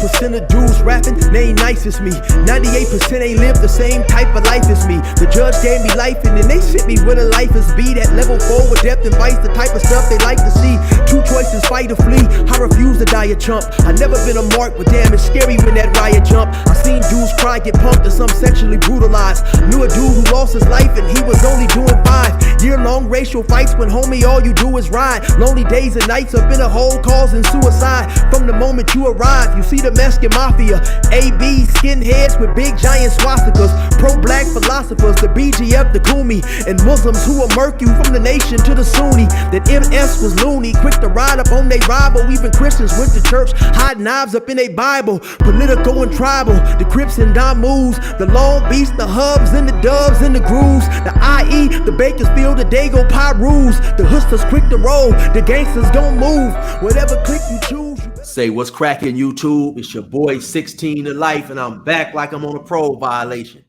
1% of dudes rapping, they ain't nice as me. 98% ain't lived the same type of life as me. The judge gave me life and then they sent me where the life is be. That level 4 with depth and vice, the type of stuff they like to see. Two choices, fight or flee. I refuse to die a chump. I never been a mark, but damn, it's scary when that riot jump. I seen dudes cry, get pumped, and some sexually brutalized. Knew a dude who lost his life and he was only doing 5 year-long racial fights when homie all you do is ride. Lonely days and nights up in a hole causing suicide. From the moment you arrive, you see the Mexican mafia, AB skinheads with big giant swastikas, pro-black philosophers, the BGF, the Kumi, and Muslims who will murk you from the nation to the Sunni. That MS was loony, quick to ride up on they rival. Even Christians went to church, hide knives up in a Bible. Political and tribal, the Crips and Damus, the Long Beach, the Hubs and the Dubs and the Grooves, the IE, the Bakersfield, the Dago Pyrus, the hustlers quick to roll, the gangsters don't move, whatever click you choose. Say what's cracking, YouTube? It's your boy 16 to life, and I'm back like I'm on a parole violation.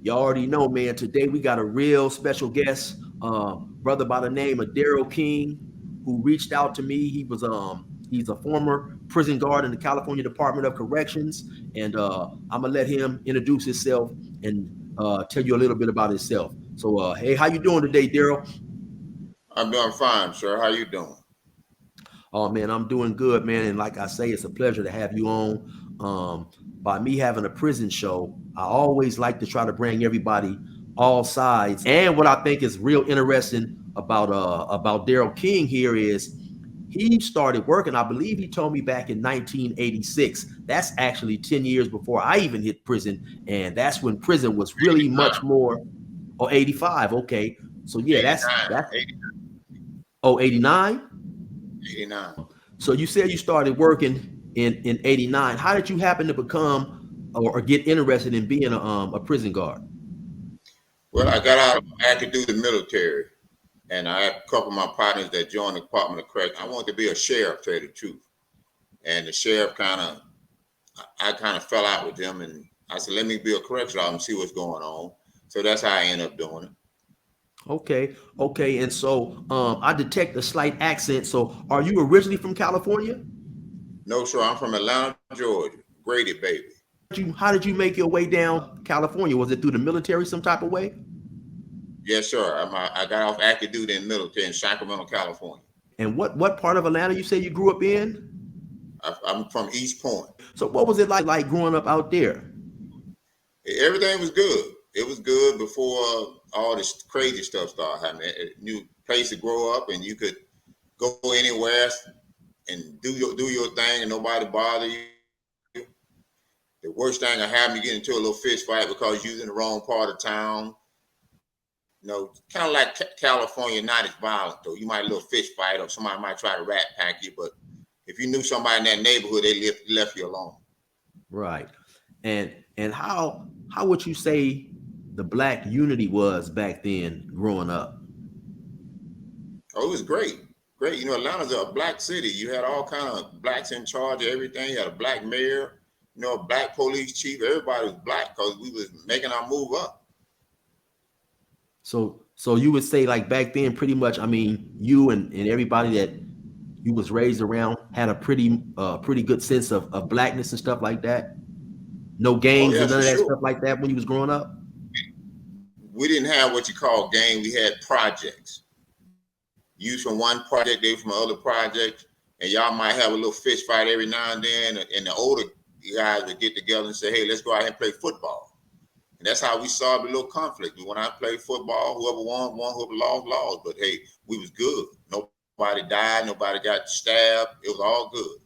You already know, man. Today we got a real special guest, brother by the name of Daryl King, who reached out to me. He's a former prison guard in the California Department of Corrections, and I'm gonna let him introduce himself and tell you a little bit about himself. So, hey, how you doing today, Daryl? I'm doing fine, sir. How you doing? Oh man, I'm doing good, man. And like I say, it's a pleasure to have you on. By me having a prison show, I always like to try to bring everybody, all sides. And what I think is real interesting about Daryl King here is he started working, I believe he told me back in 1986. That's actually 10 years before I even hit prison. And that's when prison was really 89. much more. Or 85. Okay. So yeah, 89, that's 89. Oh, 89? 89. So you said you started working in 89. How did you happen to become or get interested in being a prison guard? Well, I got out of active duty military, and I had a couple of my partners that joined the Department of Corrections. I wanted to be a sheriff, to tell you the truth. And the sheriff I kind of fell out with them, and I said, let me be a corrections officer and see what's going on. So that's how I ended up doing it. Okay. And so I detect a slight accent. So are you originally from California? No, sir. I'm from Atlanta, Georgia. Grady, baby. How did you make your way down California? Was it through the military some type of way? Yes, sir. I got off active duty in the military in Sacramento, California. And what part of Atlanta you say you grew up in? I'm from East Point. So what was it like growing up out there? Everything was good. It was good before all this crazy stuff started happening. A new place to grow up, and you could go anywhere and do your thing, and nobody bother you. The worst thing that happened, you get into a little fist fight because you're in the wrong part of town. You know, kind of like California, not as violent though. You might a little fist fight, or somebody might try to rat pack you, but if you knew somebody in that neighborhood, they left you alone. Right. And how would you say the Black unity was back then growing up? Oh, it was great. Great. You know, Atlanta's a black city. You had all kind of blacks in charge of everything. You had a black mayor, you know, a black police chief. Everybody was black because we was making our move up. So you would say like back then, pretty much, I mean, you and everybody that you was raised around had a pretty good sense of blackness and stuff like that. No gangs and none of that stuff like that when you was growing up? We didn't have what you call gang. We had projects. You from one project, they from another project, and y'all might have a little fist fight every now and then, and the older guys would get together and say, hey, let's go out and play football. And that's how we solved a little conflict. When I played football, whoever won, whoever lost. But hey, we was good. Nobody died, nobody got stabbed. It was all good.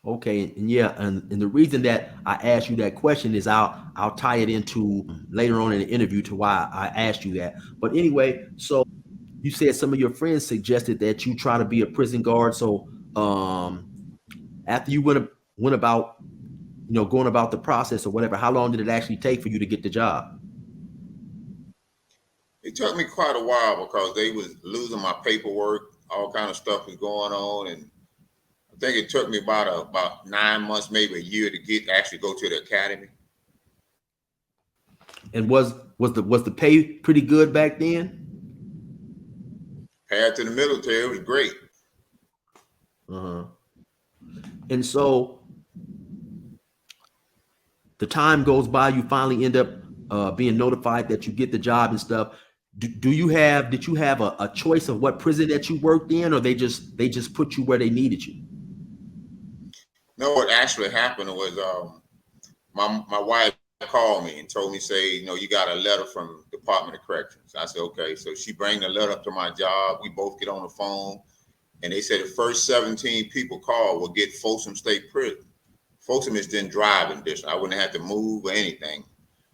Okay, and yeah, and the reason that I asked you that question is I'll tie it into later on in the interview to why I asked you that. But anyway, so you said some of your friends suggested that you try to be a prison guard. So after you went about, you know, going about the process or whatever, how long did it actually take for you to get the job? It took me quite a while because they was losing my paperwork. All kind of stuff was going on, and I think it took me about 9 months, maybe a year to actually go to the academy. And was the pay pretty good back then? Compared to the military, it was great. And so the time goes by, you finally end up being notified that you get the job and stuff. Did you have a choice of what prison that you worked in, or they just put you where they needed you? No, what actually happened was my wife called me and told me, say, you got a letter from Department of Corrections. I said, okay. So she bring the letter up to my job. We both get on the phone, and they said the first 17 people called will get Folsom State Prison. Folsom is then driving distance. I wouldn't have to move or anything.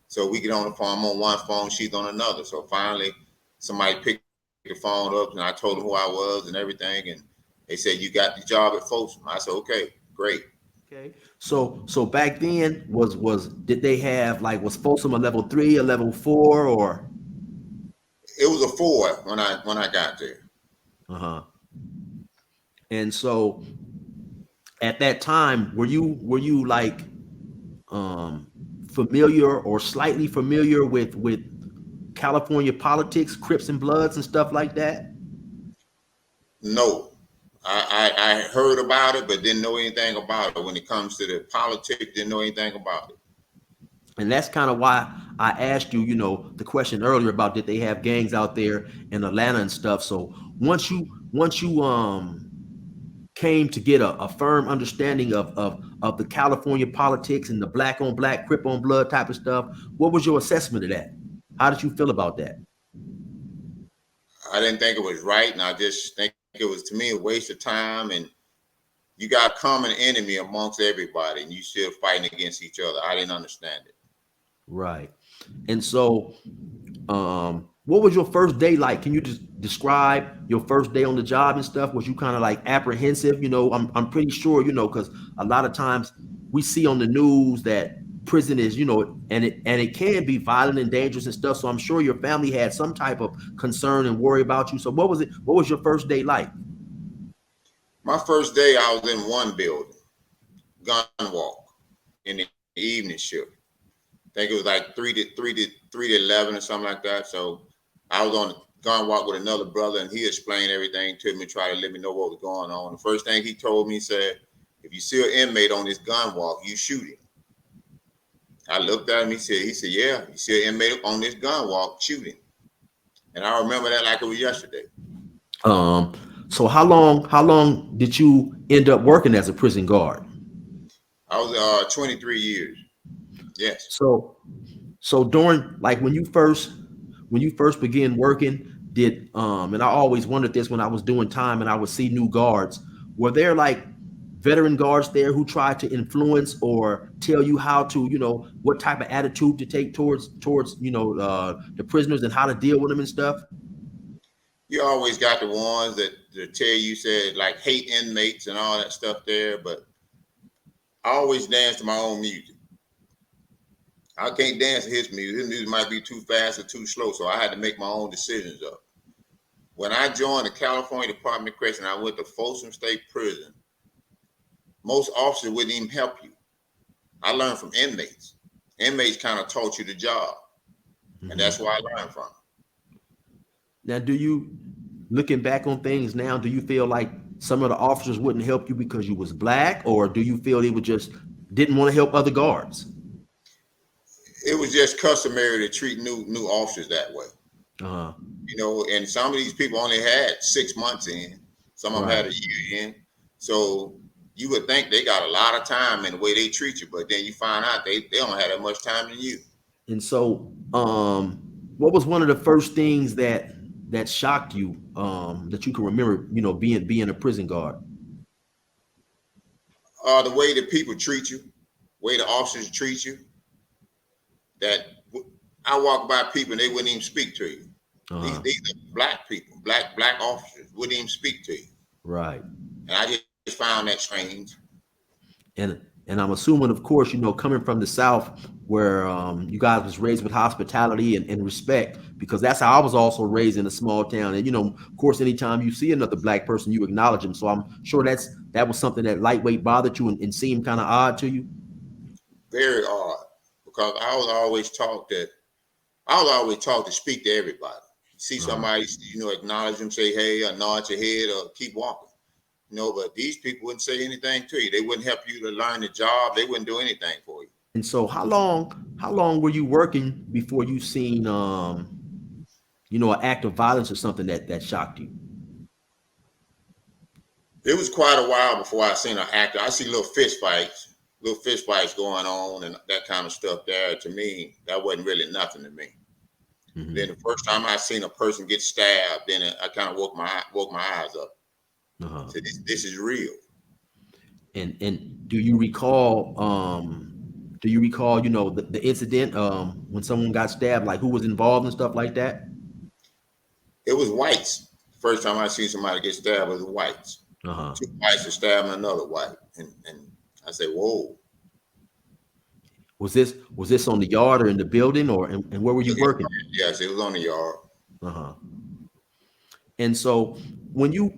So we get on the phone. I'm on one phone, she's on another. So finally, somebody picked the phone up, and I told them who I was and everything. And they said, you got the job at Folsom. I said, okay, great. Okay. So back then did they have, like, was Folsom a level 3, a level 4, or? It was a 4 when I got there. Uh-huh. And so at that time, were you like familiar or slightly familiar with California politics, Crips and Bloods and stuff like that? No, I heard about it, but didn't know anything about it. When it comes to the politics, didn't know anything about it. And that's kind of why I asked you, the question earlier about did they have gangs out there in Atlanta and stuff. So once you came to get a firm understanding of the California politics and the black on black, Crip on blood type of stuff, what was your assessment of that? How did you feel about that? I didn't think it was right, and I just think it was, to me, a waste of time. And you got a common enemy amongst everybody, and you still fighting against each other. I didn't understand it. Right. And so, what was your first day like? Can you just describe your first day on the job and stuff? Was you kind of like apprehensive? I'm pretty sure, because a lot of times we see on the news that prison is, and it can be violent and dangerous and stuff. So I'm sure your family had some type of concern and worry about you. So what was it? What was your first day like? My first day, I was in one building, gun walk, in the evening shift. I think it was like 3 to 11 or something like that. So I was on the gun walk with another brother, and he explained everything to me, tried to let me know what was going on. The first thing he told me, he said, if you see an inmate on this gun walk, you shoot him. I looked at him, he said, yeah, you see an inmate on this gun walk, shoot him. And I remember that like it was yesterday. So how long did you end up working as a prison guard? I was 23 years. Yes. So during, like, when you first began working, and I always wondered this when I was doing time and I would see new guards, were there like veteran guards there who tried to influence or tell you how to, what type of attitude to take towards the prisoners and how to deal with them and stuff? You always got the ones that tell you, said, like, hate inmates and all that stuff there, but I always dance to my own music. I can't dance to his music. His music might be too fast or too slow, so I had to make my own decisions up. When I joined the California Department of Corrections, I went to Folsom State Prison. Most officers wouldn't even help you. I learned from inmates. Inmates kind of taught you the job, and that's where I learned from. Now, looking back on things now, do you feel like some of the officers wouldn't help you because you was black, or do you feel they would just didn't want to help other guards? It was just customary to treat new officers that way. Uh-huh. And some of these people only had 6 months in. Some of them had a year in. So you would think they got a lot of time in the way they treat you, but then you find out they don't have that much time than you. And so, what was one of the first things that shocked you, that you can remember, being a prison guard? The way that people treat you, way the officers treat you. That I walk by people and they wouldn't even speak to you. Uh-huh. These are black people, black officers wouldn't even speak to you. Right. And I just found that strange. And I'm assuming, of course, coming from the South, where you guys was raised with hospitality and respect, because that's how I was also raised in a small town. And of course, anytime you see another black person, you acknowledge them. So I'm sure that was something that lightweight bothered you and seemed kind of odd to you. Very odd, because I was always taught to speak to everybody. See somebody, acknowledge them, say hey, or nod your head, or keep walking. But these people wouldn't say anything to you. They wouldn't help you to learn the job. They wouldn't do anything for you. And so how long were you working before you seen an act of violence or something that shocked you? It was quite a while before I seen an actor. I see little fist fights going on and that kind of stuff there. To me, that wasn't really nothing to me. Hmm. Then the first time I seen a person get stabbed, then I kind of woke my eyes up. Uh-huh. So this is real. And do you recall the incident when someone got stabbed, like who was involved and stuff like that? It was whites. First time I seen somebody get stabbed was whites. Uh-huh. Two whites were stabbing another white, and I said, "Whoa!" Was this on the yard or in the building, or and where were you working? Yes, it was on the yard. Uh-huh. And so when you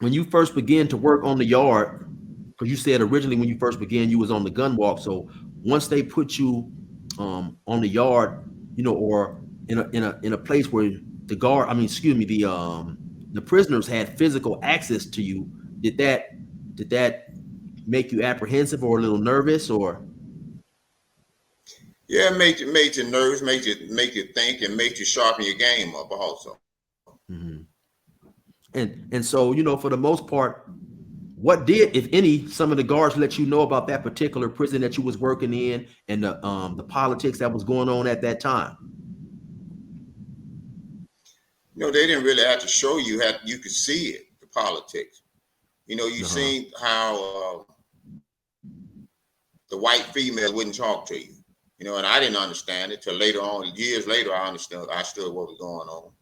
when you first began to work on the yard, because you said originally when you first began you was on the gun walk. So once they put you on the yard, or in a place where the guard, I mean, excuse me, the prisoners had physical access to you, did that make you apprehensive or a little nervous, or? Yeah, it made you nervous, make you think, and make you sharpen your game up also. Mhm. And so, for the most part, what did, if any, some of the guards let you know about that particular prison that you was working in, and the politics that was going on at that time? They didn't really have to show you. Had you could see it, the politics. You Uh-huh. seen how the white female wouldn't talk to you. And I didn't understand it till later on. Years later, I understood. I stood what was going on.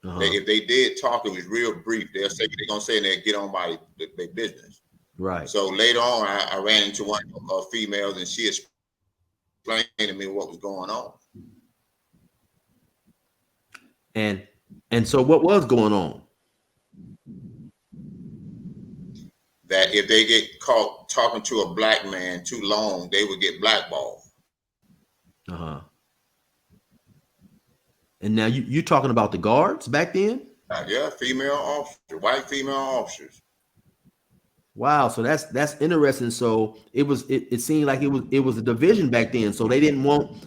Uh-huh. If they did talk, it was real brief. They're gonna say and they get on by their business. Right. So later on, I ran into one of females, and she explained to me what was going on. And so what was going on? That if they get caught talking to a black man too long, they would get blackballed. Uh-huh. And now you talking about the guards back then? Yeah, female officers, white female officers. Wow, so that's interesting. So it seemed like it was a division back then. So they didn't want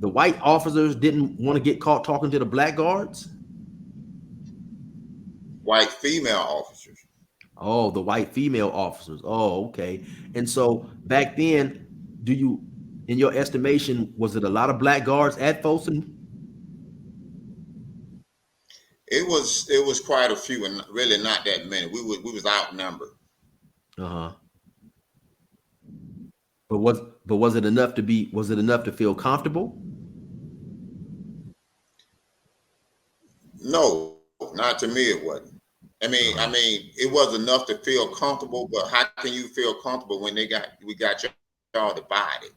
the white officers didn't want to get caught talking to the black guards. White female officers. Oh, the white female officers. Oh, okay. And so back then, do you, in your estimation, was it a lot of black guards at Folsom? It was quite a few, and really not that many. We was outnumbered. Uh-huh. But was it enough to feel comfortable? No, not to me. It wasn't. I Uh-huh. mean, it was enough to feel comfortable. But how can you feel comfortable when we got y'all divided?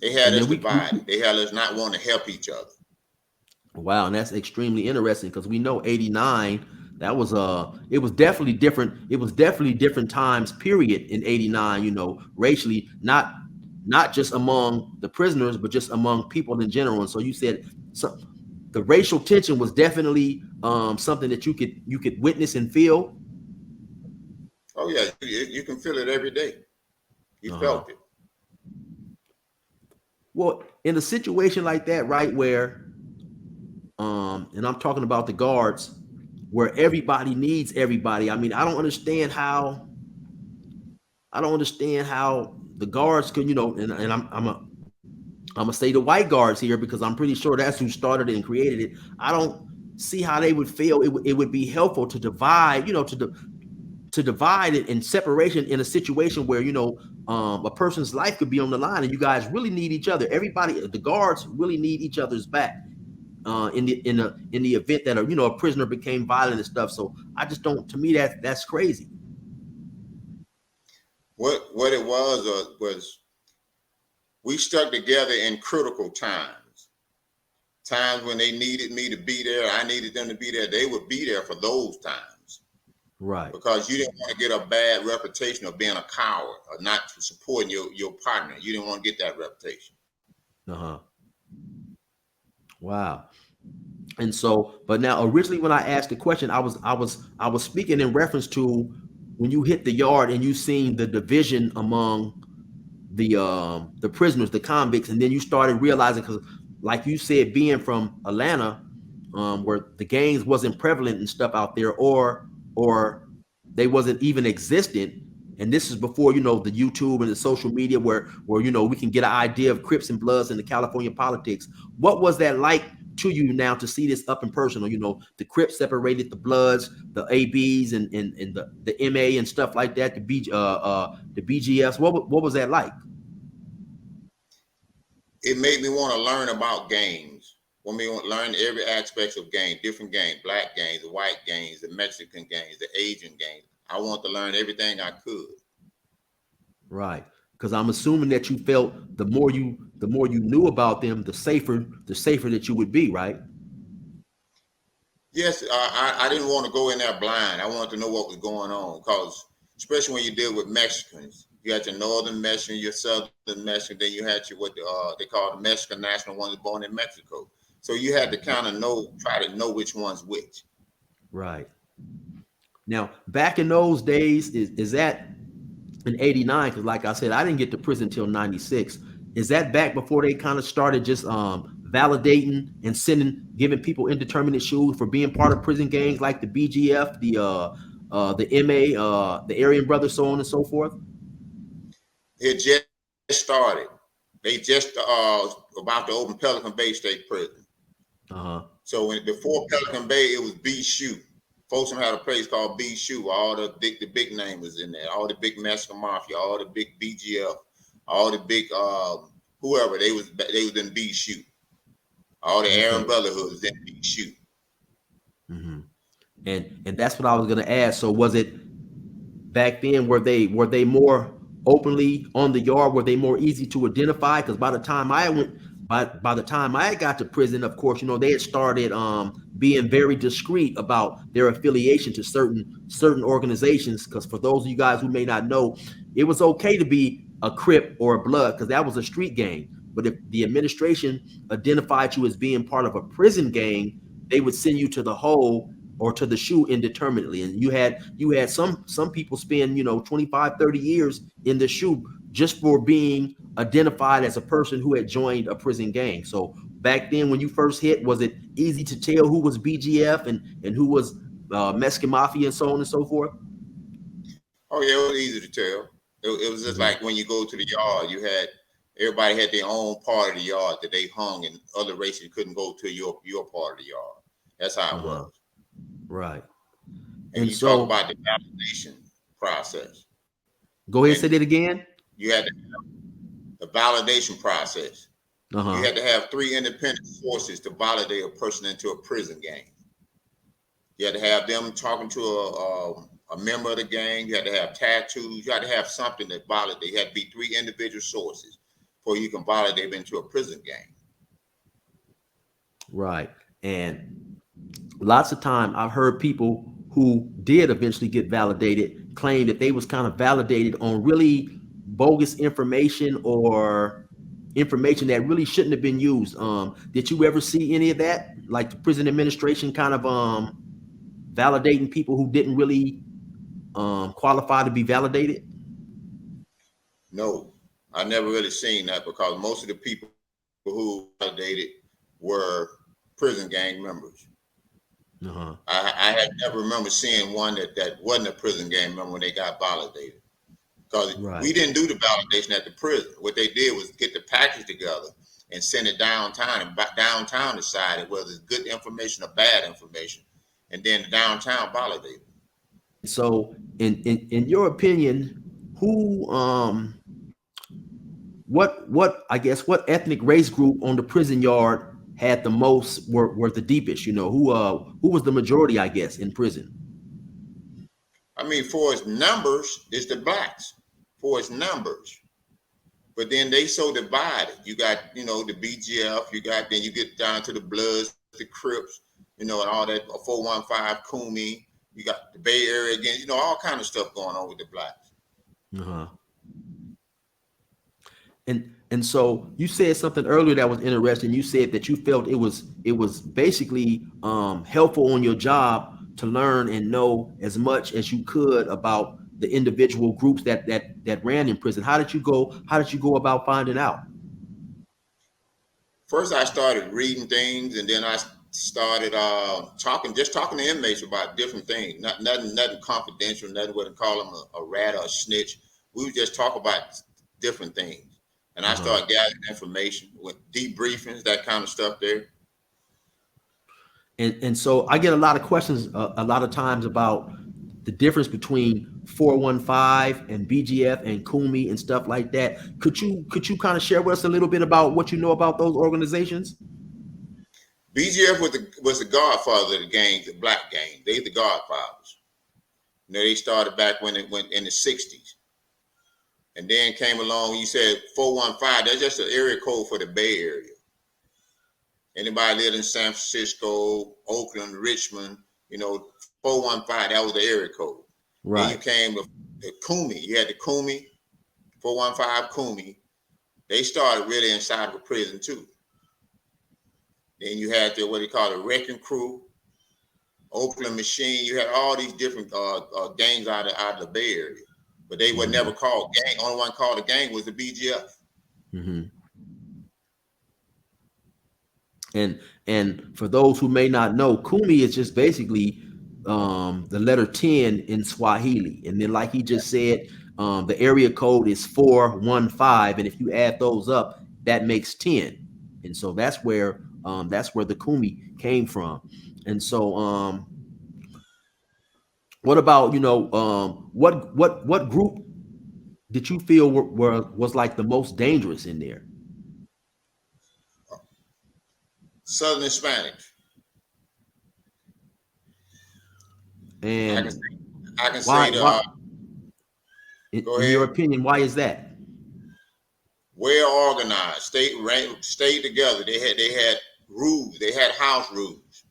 They had And us then divided. They had us not want to help each other. wow, and that's extremely interesting because we know 89, that was it was definitely different. It was definitely different times period in 89, racially, not just among the prisoners, but just among people in general. And so you said, so the racial tension was definitely something that you could witness and feel. Oh yeah, you can feel it every day. You Uh-huh. felt it. Well, in a situation like that, right, where and I'm talking about the guards, where everybody needs everybody. I mean, I don't understand how the guards could, and I'm gonna say the white guards here because I'm pretty sure that's who started it and created it. I don't see how they would feel it would be helpful to divide, to divide it in separation in a situation where a person's life could be on the line and you guys really need each other. Everybody, the guards really need each other's back in the event that a prisoner became violent and stuff. So I just don't. To me, that's crazy. What it was we stuck together in critical times. Times when they needed me to be there, I needed them to be there. They would be there for those times Right. because you didn't want to get a bad reputation of being a coward or not supporting your partner. You didn't want to get that reputation. Uh huh. Wow. And so, but now originally when I asked the question, I was speaking in reference to when you hit the yard and you seen the division among the prisoners, the convicts, and then you started realizing, because like you said, being from Atlanta, where the gangs wasn't prevalent and stuff out there, or they wasn't even existent. And this is before, the YouTube and the social media, where we can get an idea of Crips and Bloods in the California politics. What was that like to you now to see this up and personal? The Crips separated the Bloods, the ABs, and the MA and stuff like that, the BGFs. What was that like? It made me want to learn about games. Want me to learn every aspect of game, different games, black games, the white games, the Mexican games, the Asian games. I want to learn everything I could. Right. Because I'm assuming that you felt the more you knew about them, the safer that you would be, right? Yes, I didn't want to go in there blind. I wanted to know what was going on, because especially when you deal with Mexicans, you had your northern Mexican, your southern Mexican, then you had your what they call the Mexican national ones born in Mexico. So you had to kind of try to know which one's which. Right. Now, back in those days, is that in '89? Because like I said, I didn't get to prison until '96. Is that back before they kind of started just validating and giving people indeterminate shoes for being part of prison gangs like the BGF, the MA, the Aryan Brothers, so on and so forth? It just started. They just about to open Pelican Bay State Prison. Uh-huh. So before Pelican Bay, it was B Shoe. Folsom had a place called B Shoe. All the big name was in there. All the big Mexican Mafia, all the big BGF, all the big whoever they was in B Shoe. All the Aryan Brotherhood was in B Shoe. Mm-hmm. And that's what I was gonna ask. So was it back then? Were they more openly on the yard? Were they more easy to identify? Because by the time I got to prison, of course, they had started being very discreet about their affiliation to certain organizations. Because for those of you guys who may not know, it was okay to be a Crip or a Blood because that was a street gang. But if the administration identified you as being part of a prison gang, they would send you to the hole or to the shoe indeterminately. And you had some people spend 25, 30 years in the shoe just for being identified as a person who had joined a prison gang. So back then, when you first hit, was it easy to tell who was BGF and who was Mexican Mafia and so on and so forth? Oh yeah, it was easy to tell. It was just like when you go to the yard, everybody had their own part of the yard that they hung, and other races couldn't go to your part of the yard. That's how it was. Right. And you talk about the validation process. Go ahead and say that again. You had to have the validation process. You had to have 3 independent sources to validate a person into a prison gang. You had to have them talking to a member of the gang. You had to have tattoos. You had to have something that validated. You had to be 3 individual sources before you can validate them into a prison gang. Right. And lots of time I've heard people who did eventually get validated claim that they was kind of validated on really bogus information or information that really shouldn't have been used. Did you ever see any of that? Like the prison administration kind of validating people who didn't really qualify to be validated? No, I never really seen that because most of the people who validated were prison gang members. I had never remember seeing one that wasn't a prison gang member when they got validated. Because we didn't do the validation at the prison. What they did was get the package together and send it downtown, and downtown decided whether it's good information or bad information, and then the downtown validated. So, in your opinion, who what I guess what ethnic race group on the prison yard had the most were the deepest? Who was the majority, I guess, in prison? I mean, for its numbers, it's the blacks. For its numbers, but then they so divided. You got the BGF. Then you get down to the Bloods, the Crips, and all that 415 Kumi. You got the Bay Area again. All kind of stuff going on with the blacks. And so you said something earlier that was interesting. You said that you felt it was basically helpful on your job to learn and know as much as you could about the individual groups that ran in prison? How did you go? How did you go about finding out? First, I started reading things, and then I started talking to inmates about different things. Nothing confidential. Nothing what to call them a rat or a snitch. We would just talk about different things, and I Uh-huh. started gathering information with debriefings, that kind of stuff there. And so I get a lot of questions a lot of times about the difference between 415 and BGF and Kumi and stuff like that. Could you kind of share with us a little bit about what you know about those organizations? BGF was the godfather of the gang, the black gang. They the godfathers. You know, they started back when it went in the '60s, and then came along. You said 415. That's just an area code for the Bay Area. Anybody lived in San Francisco, Oakland, Richmond, 415, that was the area code. Then you Right. came to the Kumi. You had the Kumi, 415 Kumi. They started really inside of a prison too. Then you had the what they call the Wrecking Crew, Oakland Machine. You had all these different gangs out of the Bay Area, but they were Mm-hmm. never called gang. Only one called a gang was the BGF. Mm-hmm. And for those who may not know, Kumi is just basically the letter 10 in Swahili. And then like he just said, the area code is 415. And if you add those up, that makes 10. And so that's where the Kumi came from. And so what about, what group did you feel was like the most dangerous in there? Southern Hispanics. I can And I can say why the go in your ahead. opinion, why is that? Well organized, stayed together. They had rules. They had house rules.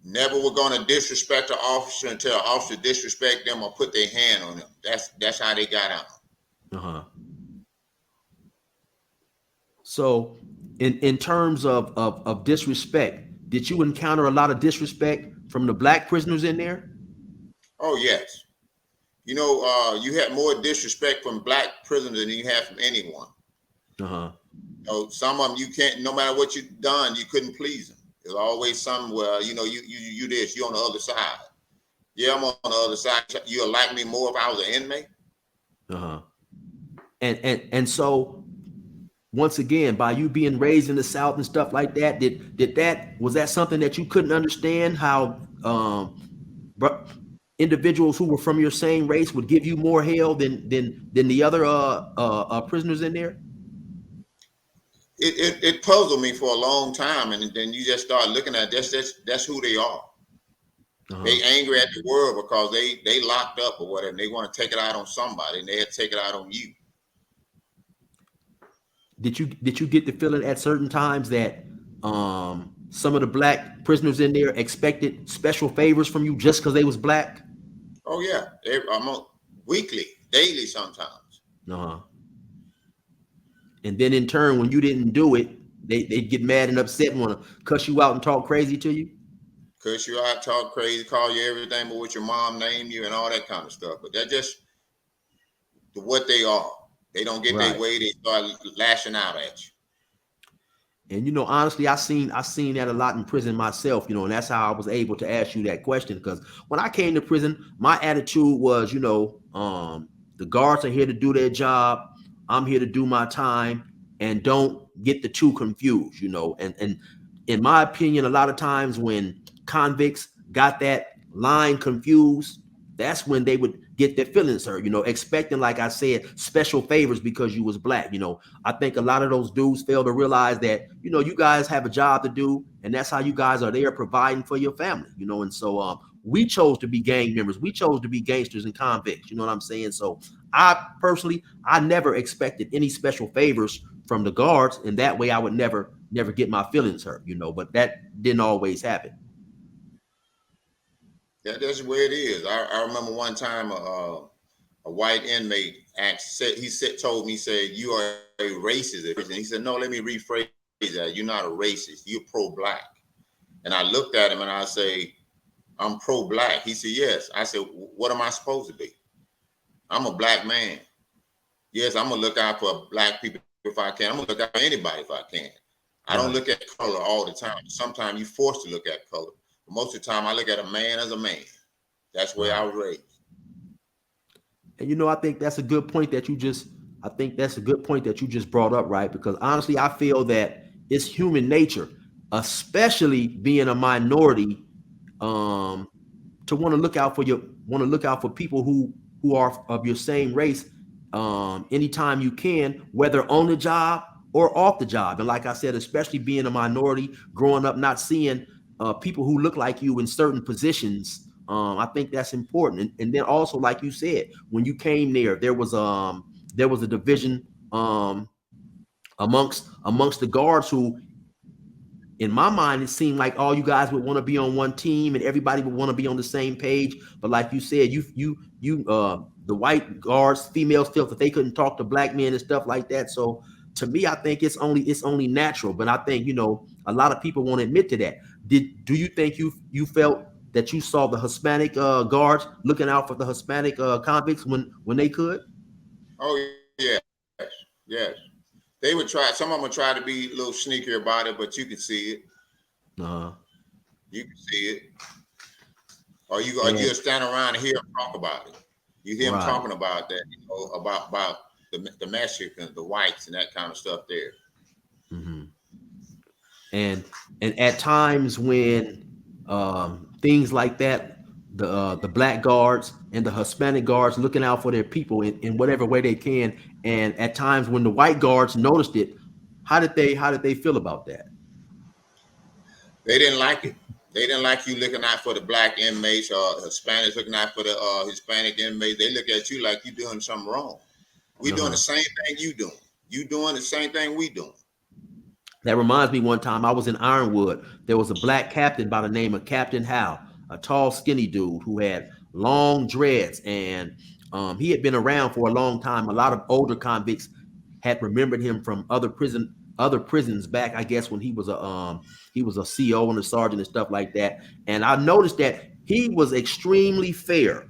Never were going to disrespect an officer until an officer disrespect them or put their hand on them. That's how they got out. Uh-huh. So in terms of disrespect, did you encounter a lot of disrespect from the black prisoners in there? Oh yes, you had more disrespect from black prisoners than you had from anyone. Uh-huh. Some of them you can't. No matter what you've done, you couldn't please them. There's always some where you this. You on the other side. Yeah, I'm on the other side. You'll like me more if I was an inmate. Uh-huh. And so once again, by you being raised in the South and stuff like that, was that something that you couldn't understand how br- individuals who were from your same race would give you more hell than the other prisoners in there? It puzzled me for a long time, and then you just start looking at that's who they are. Uh-huh. They angry at the world because they locked up or whatever. And they want to take it out on somebody, and they had to take it out on you. Did you get the feeling at certain times that some of the black prisoners in there expected special favors from you just because they was black? Oh yeah, I'm on weekly, daily sometimes. Uh-huh. And then in turn, when you didn't do it, they'd get mad and upset and want to cuss you out and talk crazy to you. Cuss you out, talk crazy, call you everything but what your mom named you and all that kind of stuff. But that's just what they are. They don't get their Right. way, they start lashing out at you. And honestly, I seen that a lot in prison myself, and that's how I was able to ask you that question. Because when I came to prison, my attitude was, the guards are here to do their job. I'm here to do my time, and don't get the two confused, And in my opinion, a lot of times when convicts got that line confused, that's when they would get their feelings hurt, expecting, like I said, special favors because you was black. I think a lot of those dudes fail to realize that, you guys have a job to do, and that's how you guys are there providing for your family, and so we chose to be gang members. We chose to be gangsters and convicts, you know what I'm saying? So I never expected any special favors from the guards, and that way I would never get my feelings hurt, but that didn't always happen. That's the way it is. I remember one time a white inmate told me, said, "You are a racist." And he said, "No, let me rephrase that. You're not a racist. You're pro-black." And I looked at him and I say, "I'm pro-black." He said, "Yes." I said, "What am I supposed to be?" I'm a black man. Yes, I'm gonna look out for black people if I can. I'm gonna look out for anybody if I can. I don't Right. look at color all the time. Sometimes you're forced to look at color. But most of the time, I look at a man as a man. That's where I Right. was raised. And I think that's a good point that you just I think that's a good point that you just brought up, right? Because honestly, I feel that it's human nature, especially being a minority, um, to want to look out for people who are of your same race, anytime you can, whether on the job or off the job. And like I said, especially being a minority, growing up not seeing people who look like you in certain positions, I think that's important. And then also, like you said, when you came there was a division, amongst the guards who, in my mind, it seemed like all you guys would want to be on one team and everybody would want to be on the same page. But like you said, the white guards, females felt that they couldn't talk to black men and stuff like that. So to me, I think it's only natural. But I think a lot of people won't admit to that. Do you think you felt that you saw the Hispanic guards looking out for the Hispanic convicts when they could? Oh yes, yes. They would try. Some of them would try to be a little sneaky about it, but you can see it. Uh, You can see it. Or and you'll stand around and hear them talk about it. You hear them right. talking about that, about the Mexicans, the whites, and that kind of stuff there. Mhm. and and at times when things like that, the black guards and the Hispanic guards looking out for their people in whatever way they can, and at times when the white guards noticed it, how did they feel about that? They didn't like it. They didn't like you looking out for the black inmates or Hispanics looking out for the Hispanic inmates. They look at you like you're doing something wrong. We doing the Uh-huh. same thing you doing. You doing the same thing we doing. That reminds me, one time I was in Ironwood. There was a black captain by the name of Captain Howe, a tall, skinny dude who had long dreads, and he had been around for a long time. A lot of older convicts had remembered him from other prisons back, I guess, when he was a CO and a sergeant and stuff like that. And I noticed that he was extremely fair.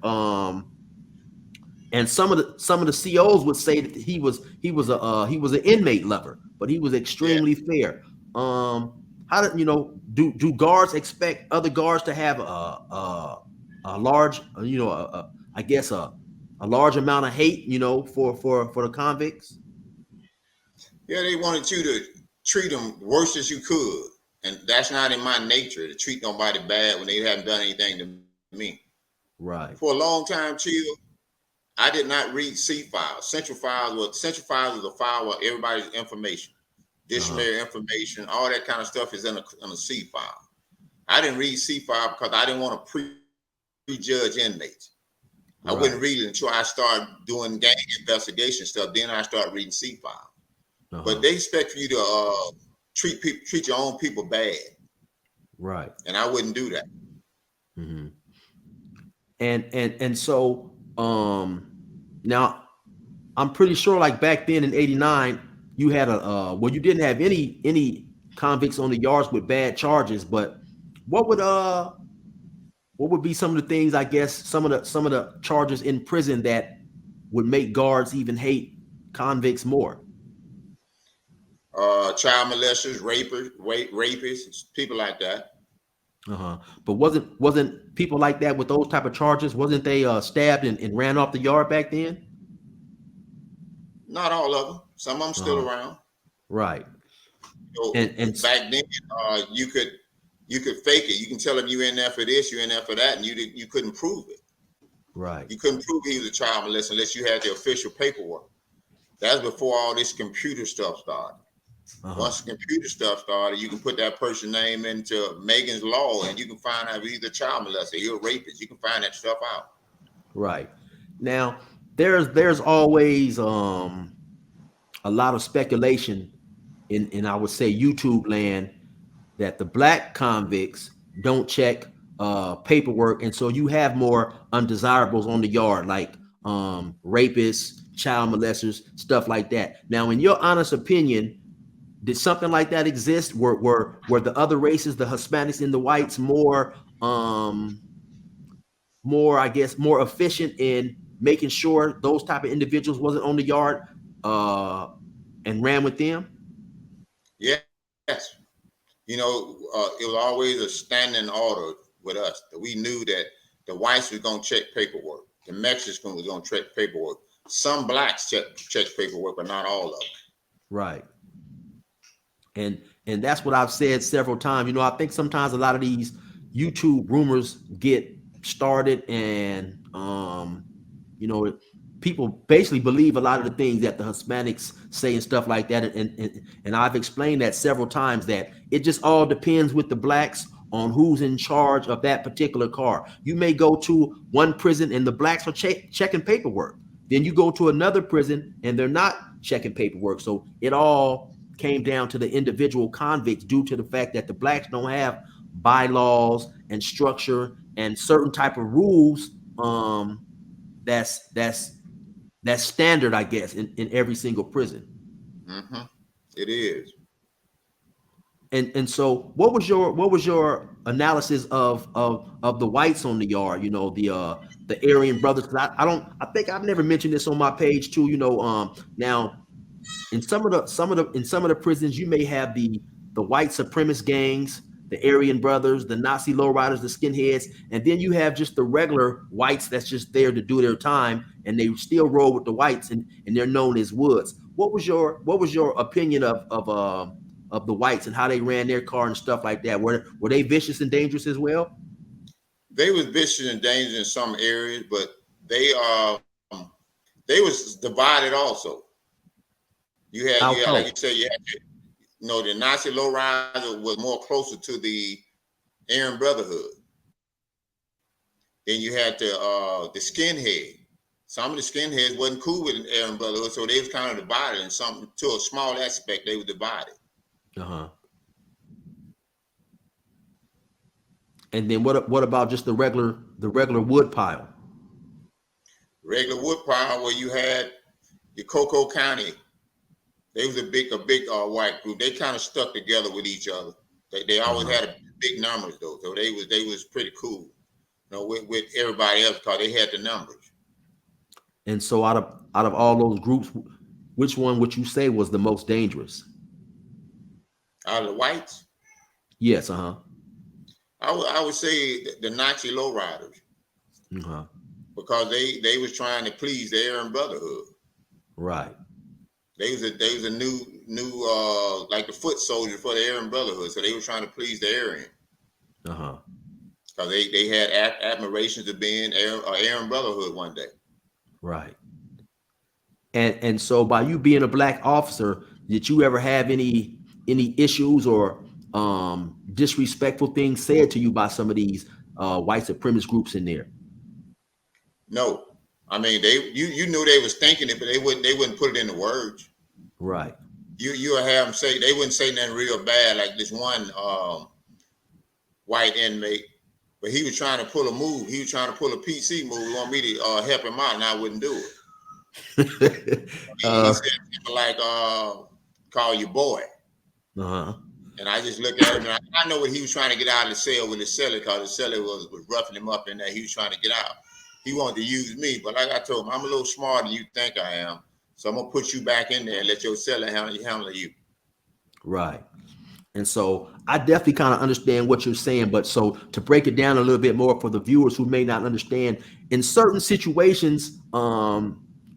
And some of the COs would say that he was an inmate lover, but he was Yeah, extremely fair. How did do guards expect other guards to have a large, I guess a large amount of hate, for the convicts? yeah. They wanted you to treat them worse as you could, and that's not in my nature to treat nobody bad when they haven't done anything to me. For Right. a long time, chill. I did not read C files. Central files was a file with everybody's information, Uh-huh. dictionary information, all that kind of stuff is in a C file. I didn't read C file because I didn't want to prejudge inmates. I wouldn't Right. read it until I started doing gang investigation stuff. Then I started reading C file. But Uh-huh. they expect for you to treat your own people bad, Right. and I wouldn't do that. Hmm. And so, now I'm pretty sure, like back then in '89, you had well, you didn't have any convicts on the yards with bad charges, but what would uh what would be some of the things, I guess, some of the charges in prison that would make guards even hate convicts more? Child molesters, rapists, people like that. Uh-huh. But wasn't people like that with those type of charges, wasn't they stabbed and ran off the yard back then? Not all of them. Some of them still Uh-huh. around. Right. So And back then, you could fake it. You can tell them you in there for this, you in there for that, and you couldn't prove it. right. You couldn't prove he was a child molester unless you had the official paperwork. That's before all this computer stuff started. Uh-huh. Once the computer stuff started, you can put that person's name into Megan's Law, and you can find out if he's a child molester, he's a rapist. You can find that stuff out. Right. Now, there's always a lot of speculation in I would say YouTube land that the black convicts don't check paperwork, and so you have more undesirables on the yard, like rapists, child molesters, stuff like that. Now, in your honest opinion, did something like that exist? Were the other races, the Hispanics and the whites, more I guess more efficient making sure those type of individuals wasn't on the yard uh, and ran with them? Yes. It was always a standing order with us that we knew that the whites was going to check paperwork. The Mexicans was going to check paperwork. Some blacks check paperwork, but not all of them. Right. And that's what I've said several times. I think sometimes a lot of these YouTube rumors get started, and people basically believe a lot of the things that the Hispanics say and stuff like that. And I've explained that several times, that it just all depends with the blacks on who's in charge of that particular car. You may go to one prison and the blacks are checking paperwork. Then you go to another prison and they're not checking paperwork. So it all came down to the individual convicts, due to the fact that the blacks don't have bylaws and structure and certain type of rules that's standard, I guess, in every single prison. Mm-hmm. It is. And so what was your analysis of the whites on the yard? The Aryan brothers. 'Cause I think I've never mentioned this on my page too. Now in some of the prisons, you may have the white supremacist gangs, the Aryan brothers, the Nazi lowriders, the skinheads, and then you have just the regular whites that's just there to do their time, and they still roll with the whites, and they're known as Woods. What was your opinion of the whites and how they ran their car and stuff like that? Were they vicious and dangerous as well? They was vicious and dangerous in some areas, but they was divided also. How Like you so? said, the Nazi lowrider was more closer to the Aryan Brotherhood. Then you had the skinhead. Some of the skinheads wasn't cool with the Aryan Brotherhood, so they was kind of divided. And some, to a small aspect, they were divided. Uh-huh. And then what about just the regular wood pile? Regular wood pile, where you had the Cocoa County, they was a big white group. They kind of stuck together with each other. They always Uh-huh. had big numbers though, so they was pretty cool, with everybody else, because they had the numbers. And so out of all those groups, which one would you say was the most dangerous? Out of the whites, Yes, uh-huh. I would say the Nazi lowriders, Uh-huh. because they was trying to please the Aryan Brotherhood. Right. They was a new like the foot soldier for the Aryan Brotherhood, so they were trying to please the Aryan, Uh-huh. because they had admirations of being Aryan Brotherhood one day. Right. And so by you being a black officer, did you ever have any issues or disrespectful things said to you by some of these white supremacist groups in there? No, I mean, you knew they was thinking it, but they wouldn't put it into words. Right. You would have them say, they wouldn't say nothing real bad, like this one white inmate, but he was trying to pull a move. He was trying to pull a PC move. He wanted me to help him out, and I wouldn't do it. He uh, said something like, "Call you boy," uh-huh. and I just looked at him, and I know what he was trying to get out of the cell with his celly, because the celly was roughing him up in there. He was trying to get out. He wanted to use me, but like I told him, I'm a little smarter than you think I am. So I'm gonna put you back in there and let your seller handle you. Right. And so I definitely kind of understand what you're saying, but so to break it down a little bit more for the viewers who may not understand, in certain situations,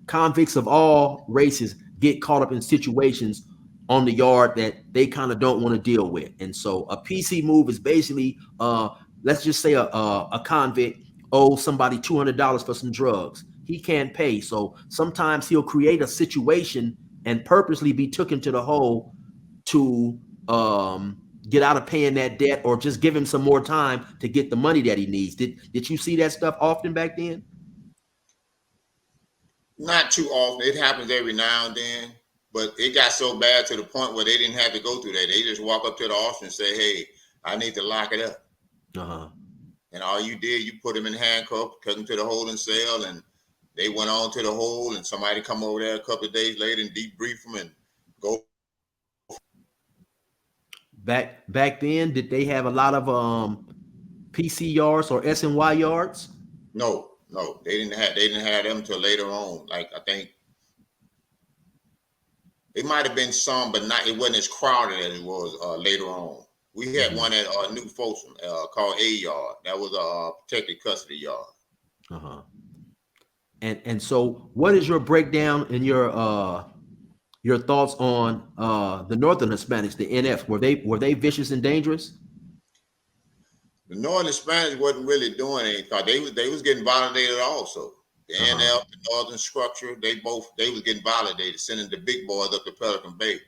convicts of all races get caught up in situations on the yard that they kind of don't want to deal with. And so a PC move is basically, let's just say a convict owes somebody $200 for some drugs. He can't pay. So sometimes he'll create a situation and purposely be taken to the hole to get out of paying that debt, or just give him some more time to get the money that he needs. Did you see that stuff often back then? Not too often. It happens every now and then, but it got so bad to the point where they didn't have to go through that. They just walk up to the officer and say, "Hey, I need to lock it up." Uh-huh. And all you did, you put them in handcuffs, cut them to the holding cell, and they went on to the hole. And somebody come over there a couple of days later and debrief them and go. Back then, did they have a lot of PC yards or SNY yards? No, No, they didn't have them till later on. Like I think it might have been some, but not. It wasn't as crowded as it was later on. We had one at New Folsom called A Yard. That was a protected custody yard. Uh-huh. And so what is your breakdown and your thoughts on the Northern Hispanics, the NFs? Were they vicious and dangerous? The Northern Spanish wasn't really doing anything. They was getting validated also. The NF, the Northern Structure, they was getting validated, sending the big boys up to Pelican Bay.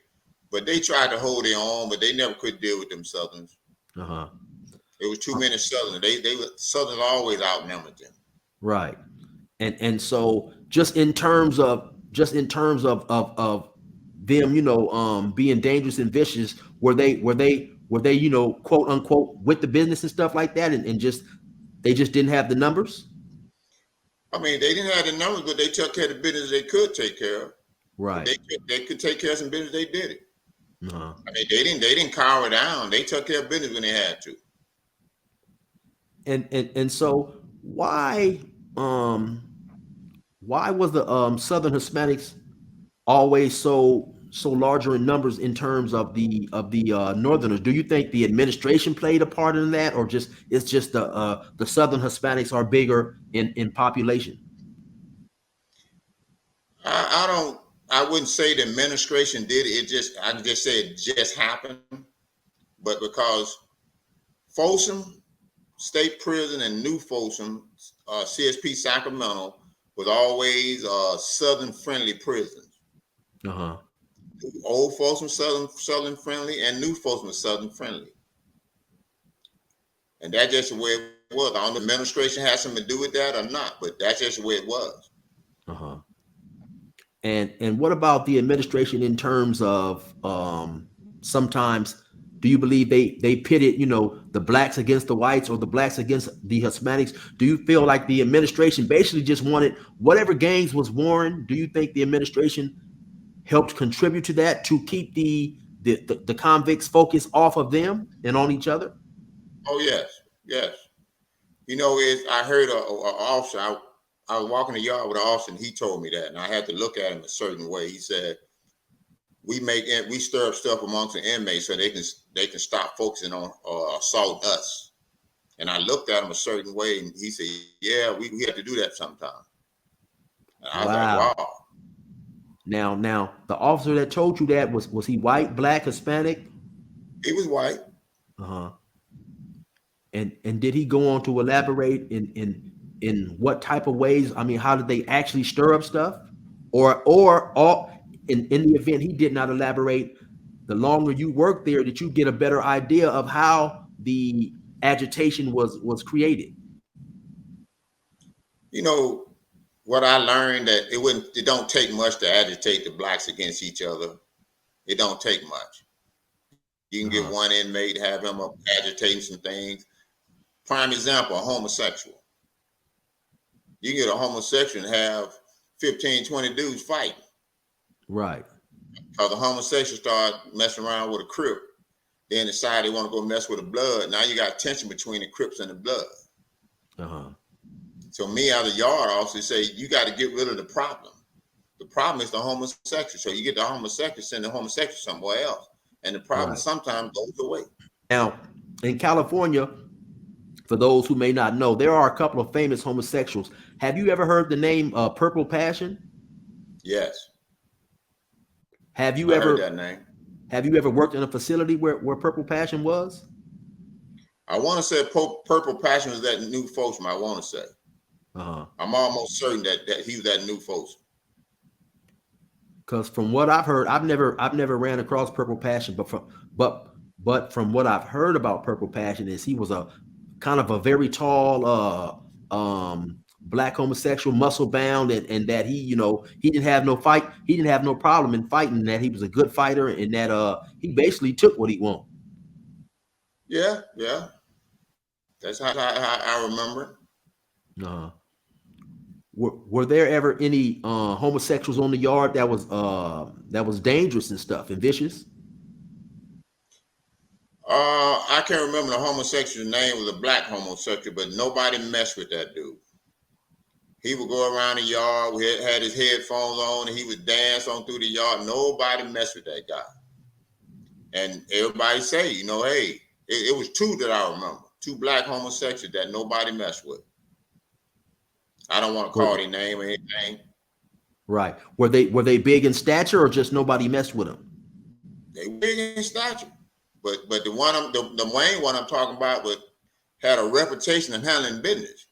But they tried to hold their own, but they never could deal with them Southerners. Uh-huh. There was too many Southerners. Southerners always outnumbered them. Right. And so just in terms of them, being dangerous and vicious, were they, quote unquote, with the business and stuff like that, and just they just didn't have the numbers? I mean, they didn't have the numbers, but they took care of the business they could take care of. Right. They could take care of some business. They did it. Uh-huh. I mean, they didn't cower down. They took care of business when they had to. And so why was the Southern Hispanics always so larger in numbers in terms of the Northerners? Do you think the administration played a part in that, or it's just the Southern Hispanics are bigger in population? I wouldn't say the administration did it. I just say it just happened. But because Folsom State Prison and New Folsom, CSP Sacramento, was always Southern friendly prisons. Uh-huh. Old Folsom Southern friendly, and New Folsom Southern friendly. And that's just the way it was. I don't know if the administration had something to do with that or not, but that's just the way it was. Uh-huh. And what about the administration in terms of sometimes do you believe they pitted, the blacks against the whites or the blacks against the Hispanics? Do you feel like the administration basically just wanted whatever gains was won? Do you think the administration helped contribute to that to keep the convicts focused off of them and on each other? Oh yes. I heard an officer. I was walking the yard with an officer, and he told me that, and I had to look at him a certain way. He said, we stir up stuff amongst the inmates so they can stop focusing on assaulting us. And I looked at him a certain way, and he said, yeah, we have to do that sometime. And I was like, wow. Now, the officer that told you that, was he white, black, Hispanic? He was white. Uh-huh. And did he go on to elaborate in what type of ways? I mean, how did they actually stir up stuff? Or in the event he did not elaborate, the longer you work there, did you get a better idea of how the agitation was created? What I learned, that it don't take much to agitate the blacks against each other. It don't take much. You can get one inmate, have him up agitating some things. Prime example, a homosexual. You can get a homosexual and have 15, 20 dudes fighting. Right. Because the homosexual start messing around with a Crip. Then decide they want to go mess with the blood. Now you got tension between the Crips and the blood. Uh-huh. So me as a yard officer say, you got to get rid of the problem. The problem is the homosexual. So you get the homosexual, send the homosexual somewhere else. And the problem sometimes goes away. Now, in California, for those who may not know, there are a couple of famous homosexuals. Have you ever heard the name Purple Passion? Yes. Have you ever heard that name? Have you ever worked in a facility where Purple Passion was? I want to say Purple Passion was at New Folsom. I want to say. Uh-huh. I'm almost certain that he was at New Folsom. Because from what I've heard, I've never ran across Purple Passion, but from what I've heard about Purple Passion is he was a kind of a very tall black homosexual, muscle bound, and that he didn't have no problem in fighting, that he was a good fighter, and that he basically took what he wanted. Yeah. That's how I remember. Uh-huh. Were there ever any homosexuals on the yard that was dangerous and stuff and vicious? I can't remember the homosexual's name. Was a black homosexual, but nobody messed with that dude. He would go around the yard. We had his headphones on, and he would dance on through the yard. Nobody messed with that guy. And everybody say, hey, it was two that I remember. Two black homosexuals that nobody messed with. I don't want to call their name or anything. Right. Were they big in stature or just nobody messed with them? They were big in stature. But the main one I'm talking about had a reputation of handling business.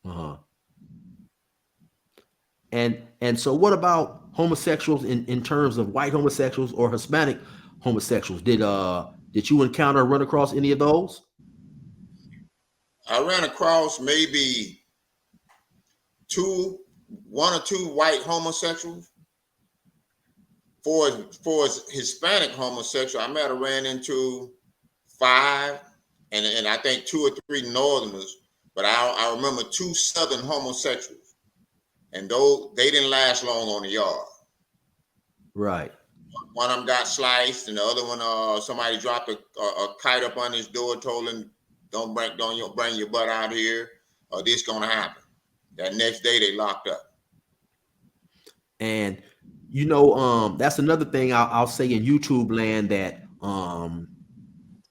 Uh-huh. And so what about homosexuals in terms of white homosexuals or Hispanic homosexuals? Did you encounter or run across any of those? I ran across maybe one or two white homosexuals. For as Hispanic homosexual, I might have ran into 5, and I think 2 or 3 Northerners. But I remember 2 Southern homosexuals, and those they didn't last long on the yard. Right. One of them got sliced, and the other one, somebody dropped a kite up on his door, told him, "Don't bring your butt out here, or this gonna happen." That next day, they locked up. And that's another thing I'll say in YouTube land, that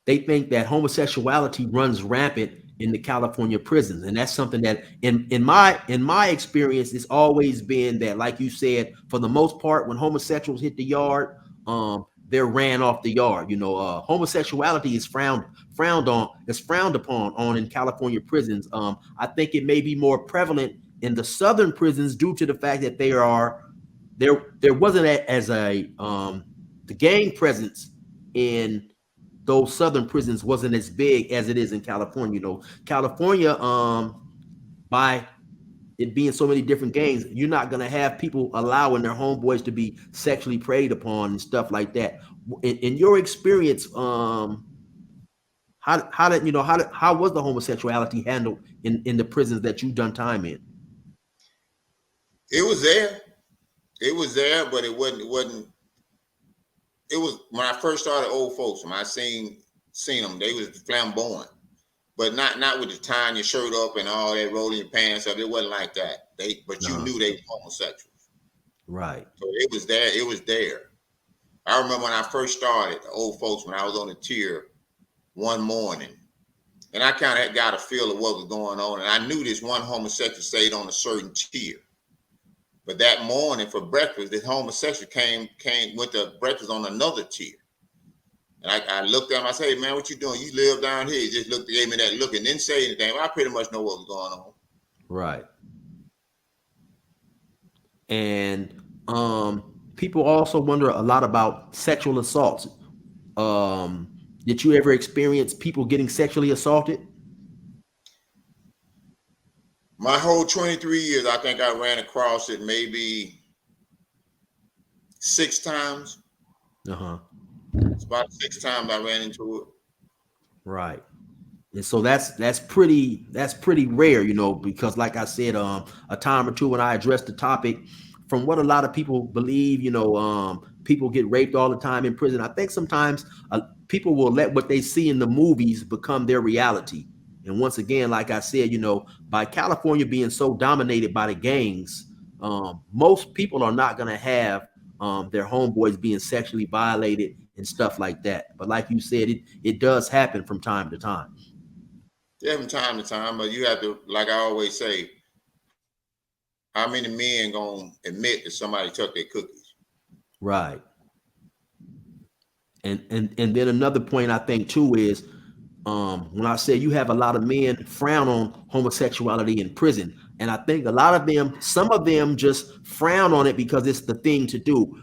they think that homosexuality runs rampant in the California prisons, and that's something that in my experience, it's always been that, like you said, for the most part, when homosexuals hit the yard, they're ran off the yard. Homosexuality is frowned upon in California prisons. I think it may be more prevalent in the southern prisons due to the fact that there wasn't the gang presence in those southern prisons wasn't as big as it is in California. California, by it being so many different gangs, you're not going to have people allowing their homeboys to be sexually preyed upon and stuff like that. In your experience, how was the homosexuality handled in the prisons that you've done time in? It was there. It was there, but it wasn't. It was when I first started Old Folks. When I seen them, they was flamboyant, but not with the tying your shirt up and all that, rolling your pants up. It wasn't like that. But you knew they were homosexuals. Right. So it was there. It was there. I remember when I first started Old Folks, when I was on the tier one morning, and I kind of got a feel of what was going on, and I knew this one homosexual stayed on a certain tier. But that morning for breakfast, this homosexual went to breakfast on another tier. And I looked at him, I said, "Hey man, what you doing? You live down here." He just gave me that look and didn't say anything. Well, I pretty much know what was going on. Right. And people also wonder a lot about sexual assaults. Did you ever experience people getting sexually assaulted? My whole 23 years, I think I ran across it maybe 6 times. Uh-huh. It's about 6 times I ran into it. Right. And so that's pretty rare, because like I said, a time or two when I addressed the topic, from what a lot of people believe, people get raped all the time in prison. I think sometimes people will let what they see in the movies become their reality. And once again, like I said, by California being so dominated by the gangs, most people are not going to have their homeboys being sexually violated and stuff like that. But like you said, it does happen from time to time. Yeah, from time to time, but you have to, like I always say, how many men gonna admit that somebody took their cookies? Right. And then another point I think too is, when I say you have a lot of men frown on homosexuality in prison, and I think a lot of them, some of them just frown on it because it's the thing to do.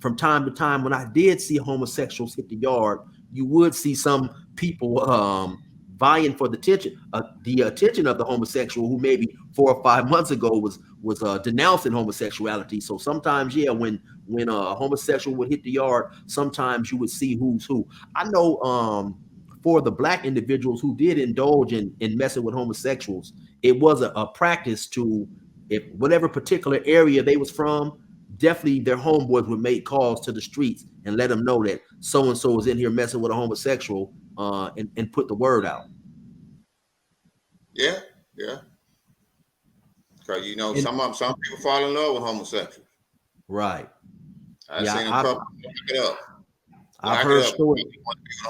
From time to time, when I did see homosexuals hit the yard, you would see some people vying for the attention of the homosexual who maybe 4 or 5 months ago was denouncing homosexuality. So sometimes, yeah, when a homosexual would hit the yard, sometimes you would see who's who. I know for the black individuals who did indulge in messing with homosexuals, it was a practice to, if whatever particular area they was from, definitely their homeboys would make calls to the streets and let them know that so-and-so was in here messing with a homosexual, and put the word out. Yeah, yeah. Cause you know some people fall in love with homosexuals. Right. I've seen a couple lock it up. I've heard stories.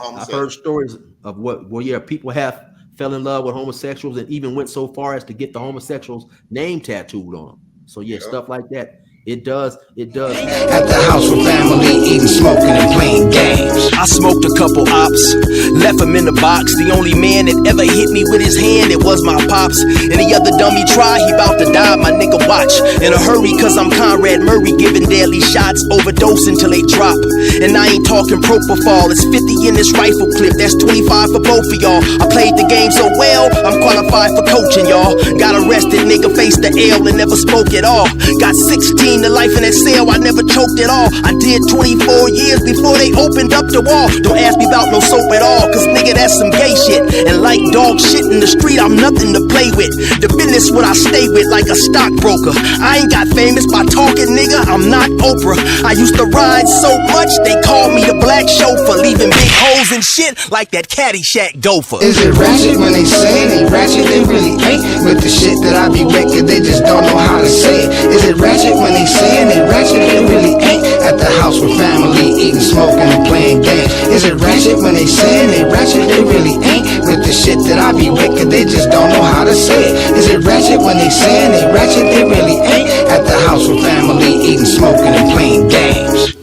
I've heard stories of where people fell in love with homosexuals and even went so far as to get the homosexuals' name tattooed on them. So yeah, stuff like that. It does. At the house with family, eating, smoking, and playing games. I smoked a couple ops, left him in the box. The only man that ever hit me with his hand, it was my pops. Any other dummy try, he bout to die, my nigga watch. In a hurry, cause I'm Conrad Murray, giving deadly shots, overdose until they drop. And I ain't talking propofol, it's 50 in this rifle clip, that's 25 for both of y'all. I played the game so well, I'm qualified for coaching, y'all. Got arrested, nigga faced the L and never spoke at all. Got 16 to life in that cell, I never choked at all. I did 24 years before they opened up the wall. Don't ask me about no soap at all, cause nigga that's some gay shit. And like dog shit in the street, I'm nothing to play with. The business what I stay with like a stockbroker. I ain't got famous by talking, nigga, I'm not Oprah. I used to ride so much, they called me the black chauffeur, leaving big holes and shit like that Caddyshack gopher. Is it ratchet when they say they ratchet? They really ain't with the shit that I be with, cause they just don't know how to say it. Is it ratchet when they saying they ratchet? They really ain't at the house with family, eating, smoking, and playing games. Is it ratchet when they saying they ratchet? They really ain't with the shit that I be with, cause they just don't know how to say it. Is it ratchet when they saying they ratchet? They really ain't at the house with family, eating, smoking, and playing games.